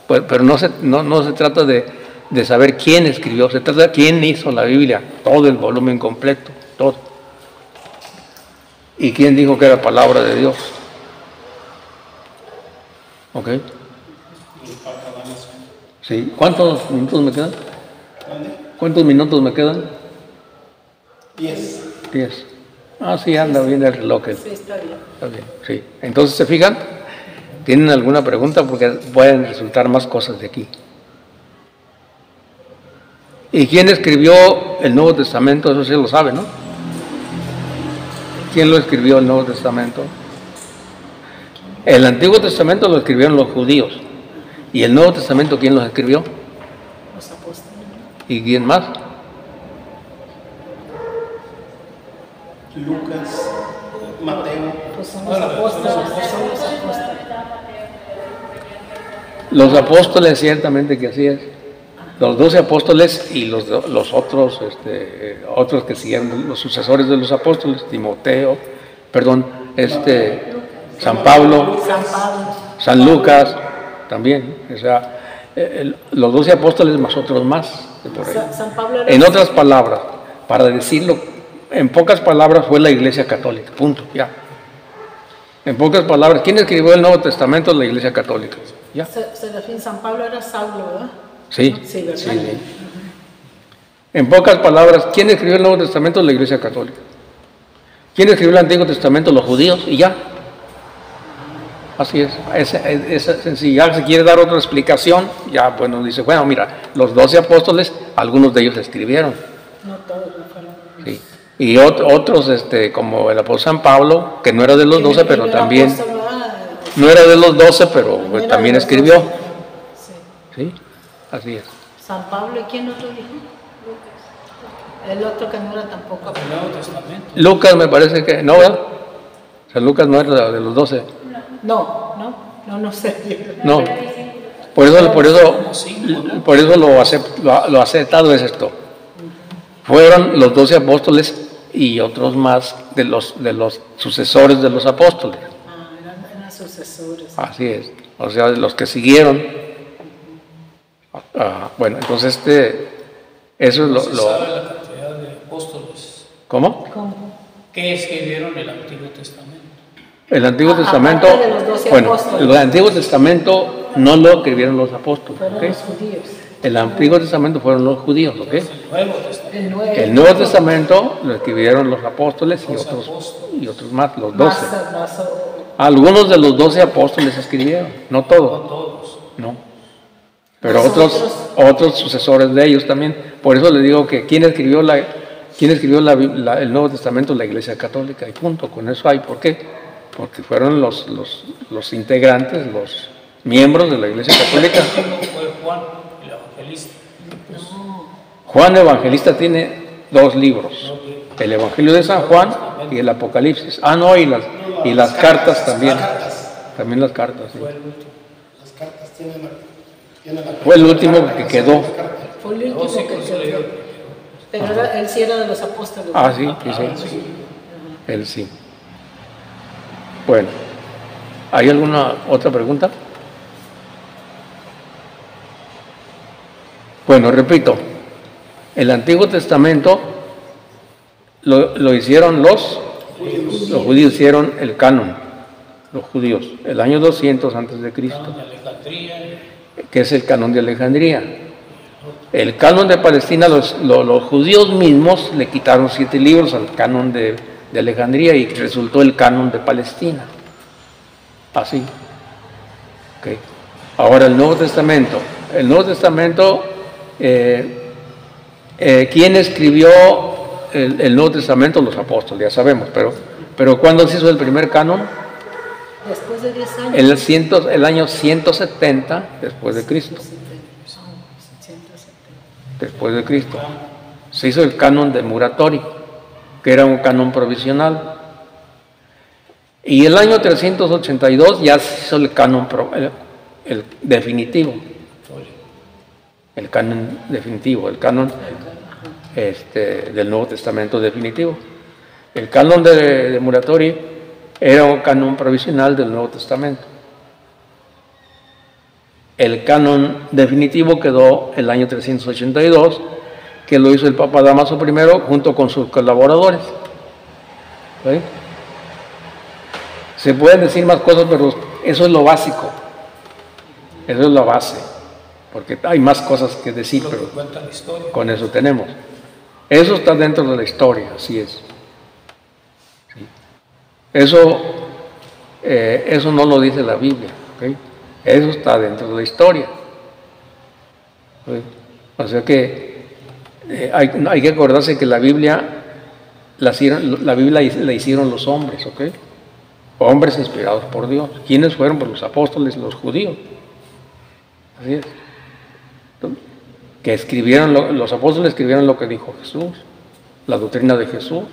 Speaker 1: Pues, pero no se trata de saber quién escribió, se trata de quién hizo la Biblia, todo el volumen completo, todo. ¿Y quién dijo que era palabra de Dios? ¿Ok? Sí. ¿Cuántos minutos me quedan? ¿Cuántos minutos me quedan?
Speaker 5: 10.
Speaker 1: 10. Ah, sí, anda bien el reloj.
Speaker 2: Sí, está bien.
Speaker 1: Está bien, sí. Entonces, ¿se fijan? ¿Tienen alguna pregunta? Porque pueden resultar más cosas de aquí. ¿Y quién escribió el Nuevo Testamento? Eso sí lo sabe, ¿no? ¿Quién lo escribió el Nuevo Testamento? El Antiguo Testamento lo escribieron los judíos. ¿Y el Nuevo Testamento quién lo escribió?
Speaker 2: Los apóstoles.
Speaker 1: ¿Y quién más?
Speaker 5: Lucas, Mateo.
Speaker 2: Pues son los apóstoles, son los apóstoles.
Speaker 1: Los apóstoles, ciertamente que así es. Los 12 apóstoles y los otros, otros que siguieron, los sucesores de los apóstoles, San Pablo, San Lucas, también. O sea, los 12 apóstoles más otros más. Por ahí.
Speaker 2: San Pablo era...
Speaker 1: En otras palabras, para decirlo, en pocas palabras fue la Iglesia Católica, punto, ya. En pocas palabras, ¿quién escribió el Nuevo Testamento? La Iglesia Católica, ya.
Speaker 2: Serafín, San Pablo era Saulo, ¿verdad?
Speaker 1: Sí,
Speaker 2: Sí, ¿verdad?
Speaker 1: sí. En pocas palabras, ¿quién escribió el Nuevo Testamento? La Iglesia Católica. ¿Quién escribió el Antiguo Testamento? Los judíos, y ya. Así es. Si ya se quiere dar otra explicación, ya bueno, dice, bueno, mira, los 12 apóstoles, algunos de ellos escribieron.
Speaker 2: No todos lo fueron.
Speaker 1: Sí. Y otros, como el apóstol San Pablo, que no era de los 12, pero también, no era de los 12, pero pues, también escribió.
Speaker 2: Sí.
Speaker 1: Sí, así es.
Speaker 2: San Pablo, ¿y quién otro dijo? El otro que no era tampoco.
Speaker 3: El Nuevo Testamento.
Speaker 1: Lucas me parece que, no, ¿verdad? O sea, Lucas no era de los 12.
Speaker 2: No sé.
Speaker 1: No. Por eso lo aceptado es esto. Fueron los 12 apóstoles y otros más de los sucesores de los apóstoles.
Speaker 2: Eran sucesores.
Speaker 1: Así es. O sea, de los que siguieron. Bueno, entonces eso es
Speaker 3: No se sabe la cantidad de apóstoles.
Speaker 1: ¿Cómo?
Speaker 3: ¿Qué escribieron el Antiguo Testamento?
Speaker 1: El Antiguo Testamento,
Speaker 2: aparte de los 12
Speaker 1: bueno,
Speaker 2: apóstoles.
Speaker 1: el Antiguo Testamento no lo escribieron los apóstoles.
Speaker 2: Fueron
Speaker 1: ¿Ok?
Speaker 2: los judíos.
Speaker 1: El Antiguo Testamento fueron los judíos, ¿ok?
Speaker 3: El Nuevo Testamento.
Speaker 1: El Nuevo Testamento lo escribieron los apóstoles y otros más, los 12. Algunos de los 12 apóstoles escribieron, no
Speaker 3: No
Speaker 1: todos,
Speaker 3: todos.
Speaker 1: no. Pero otros sucesores de ellos también. Por eso les digo que ¿quién escribió el Nuevo Testamento? La Iglesia Católica, y punto, con eso hay. ¿Por qué? Porque fueron los integrantes, los miembros de la Iglesia Católica.
Speaker 3: Fue Juan, el evangelista.
Speaker 1: Juan Evangelista tiene 2 libros, el Evangelio de San Juan y el Apocalipsis. Y las cartas también. También las cartas, sí.
Speaker 5: Las cartas tienen la
Speaker 1: Fue el último que quedó.
Speaker 2: Fue el último que quedó. Pero él sí era de los apóstoles.
Speaker 1: Sí. Él sí. Bueno, ¿hay alguna otra pregunta? Bueno, repito, el Antiguo Testamento lo hicieron los judíos hicieron el canon, los judíos, el año 200 antes de Cristo, que es el canon de Alejandría. El canon de Palestina, los judíos mismos le quitaron 7 libros al canon de Alejandría y resultó el canon de Palestina. Así. Okay. Ahora el Nuevo Testamento. El Nuevo Testamento, ¿quién escribió el Nuevo Testamento? Los apóstoles, ya sabemos, pero ¿cuándo se hizo el primer canon?
Speaker 2: Después de 10 años.
Speaker 1: El año 170 después de Cristo. Después de Cristo. Se hizo el canon de Muratori, que era un canon provisional. Y el año 382 ya se hizo el canon el definitivo. El canon definitivo, el canon del Nuevo Testamento definitivo. El canon de Muratori era un canon provisional del Nuevo Testamento. El canon definitivo quedó el año 382, que lo hizo el Papa Dámaso I junto con sus colaboradores. ¿Sí? Se pueden decir más cosas, pero eso es lo básico. Eso es la base. Porque hay más cosas que decir, pero con eso tenemos. Eso está dentro de la historia, así es. ¿Sí? Eso no lo dice la Biblia. ¿Okay? Eso está dentro de la historia. ¿Sí? O sea que hay que acordarse que la Biblia la hicieron los hombres, ¿ok? Hombres inspirados por Dios. ¿Quiénes fueron? Pues los apóstoles, los judíos. Así es. Que los apóstoles escribieron lo que dijo Jesús, la doctrina de Jesús.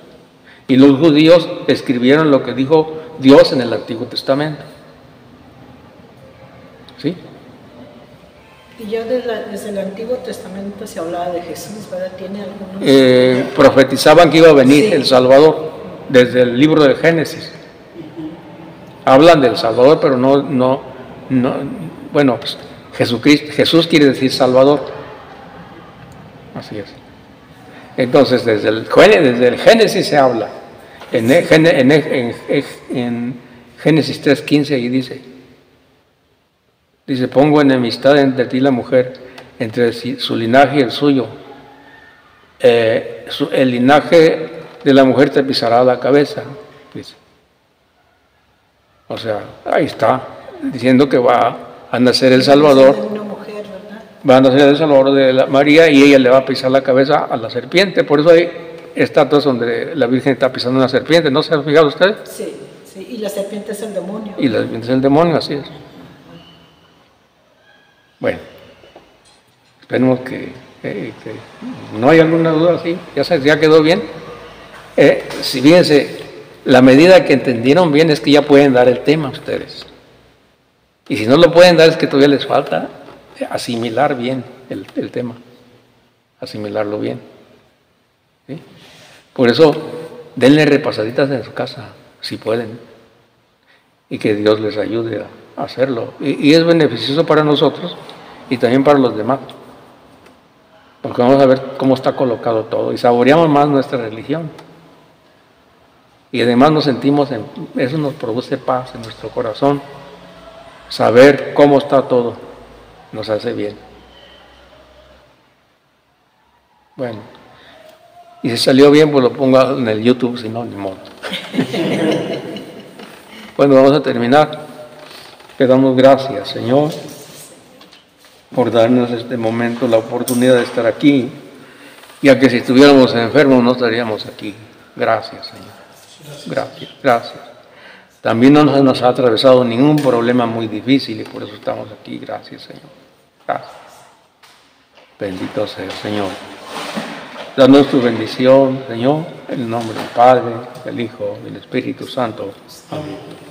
Speaker 1: Y los judíos escribieron lo que dijo Dios en el Antiguo Testamento. ¿Sí?
Speaker 2: Y ya desde el Antiguo Testamento se hablaba de Jesús, ¿verdad? ¿Tiene algunos?
Speaker 1: Profetizaban que iba a venir el Salvador, desde el libro de Génesis. Hablan del Salvador, pero no, bueno, pues Jesús quiere decir Salvador. Así es. Entonces, desde el Génesis se habla. En Génesis 3:15 ahí dice, pongo enemistad entre ti y la mujer, entre su linaje y el suyo. El linaje de la mujer te pisará la cabeza, dice. O sea, ahí está. diciendo que va a nacer el Salvador,
Speaker 2: De una mujer, ¿verdad?
Speaker 1: va a nacer el Salvador de María y ella le va a pisar la cabeza a la serpiente. Por eso hay estatuas donde la Virgen está pisando una serpiente. ¿No se han fijado ustedes?
Speaker 2: Sí, sí, y la serpiente es el demonio.
Speaker 1: Y la serpiente es el demonio, así es. Bueno, esperemos que no hay alguna duda así. Ya quedó bien. Si fíjense, la medida que entendieron bien es que ya pueden dar el tema ustedes. Y si no lo pueden dar es que todavía les falta asimilar bien el tema, asimilarlo bien. ¿Sí? Por eso, denle repasaditas en su casa, si pueden, y que Dios les ayude a hacerlo. Y es beneficioso para nosotros y también para los demás, porque vamos a ver cómo está colocado todo y saboreamos más nuestra religión. Y además nos sentimos, eso nos produce paz en nuestro corazón. Saber cómo está todo nos hace bien. Bueno, y si salió bien, pues lo pongo en el YouTube, si no, ni modo. Bueno, vamos a terminar. Le damos gracias, Señor, por darnos este momento, la oportunidad de estar aquí, ya que si estuviéramos enfermos no estaríamos aquí. Gracias, Señor. Gracias, gracias. También no nos ha atravesado ningún problema muy difícil y por eso estamos aquí. Gracias, Señor. Gracias. Bendito sea el Señor. Danos tu bendición, Señor, en el nombre del Padre, del Hijo y del Espíritu Santo. Amén.